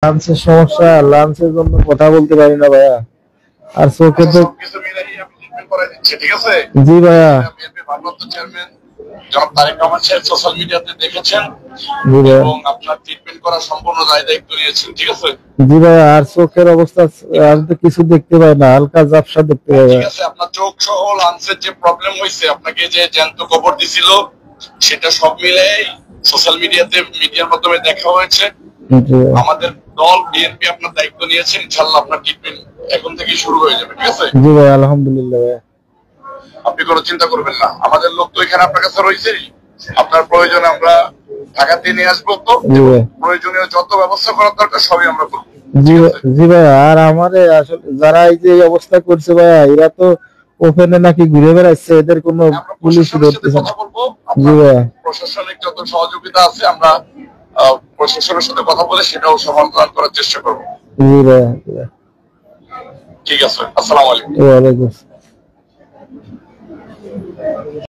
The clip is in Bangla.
লাঞ্চের সমস্যা, লাঞ্চের জন্য কথা বলতে পারি না ভাইয়া। আর চোখে তো সবকিছু মিলাই আমি ট্রিটমেন্ট করাই দিচ্ছি, ঠিক আছে? জি ভাইয়া। বিএনপি ভারপ্রাপ্ত চেয়ারম্যান জনাব তারেক রহমান সাহেব সোশ্যাল মিডিয়াতে দেখেছেন জি ভাইয়া। এবং আপনার ট্রিটমেন্ট করার সম্পূর্ণ দায়িত্ব নিয়েছেন, ঠিক আছে? জি ভাইয়া, আর চোখের অবস্থা আমি তো কিছু দেখতে পাই না, হালকা ঝাপসা দেখতে পাই ঠিক ভাইয়া। আছে, আপনার চোখ সহ লাঞ্চের যে প্রবলেম হয়েছে, আপনাকে যে জ্যান্ত কবর দিছিল, সেটা সব মিলে সোশ্যাল মিডিয়ার মাধ্যমে দেখা হয়েছে। জি ভাইয়া। আমাদের দল বিএনপি আপনার দায়িত্ব নিয়েছে, ইনশাল্লাহ আপনার ট্রিটমেন্ট এখন থেকে শুরু হয়ে যাবে, ঠিক আছে? জি ভাইয়া, আলহামদুলিল্লাহ ভাইয়া। আপনি কোনো চিন্তা করবেন না, আমাদের লোক তো এখানে আপনার কাছে রয়েছে। আপনার প্রয়োজনে আমরা ঢাকাতে নিয়ে আসবো, তো জি ভাইয়া। প্রয়োজনীয় যত ব্যবস্থা করার দরকার সবই আমরা করবো, জি ঠিক আছে? জি ভাইয়া, আর আমারে আসলে যারা এই যে এই অবস্থা করছে ভাইয়া, এরা তো ওপেনে নাকি ঘুরে বেড়াচ্ছে, এদের কোনো আমরা পুলিশ প্রশাসনের সাথে ধরতেছে না। কথা বলবো। জি আপনার ভাইয়া। প্রশাসনিক যত সহযোগিতা আছে আমরা প্রশাসনের সাথে কথা বলে সেটাও সমাধান করার চেষ্টা করবো। জি ভাইয়া। জি ভাইয়া। ঠিক আছে, আসসালামু আলাইকুম। ওয়ালাইকুম আসসালাম।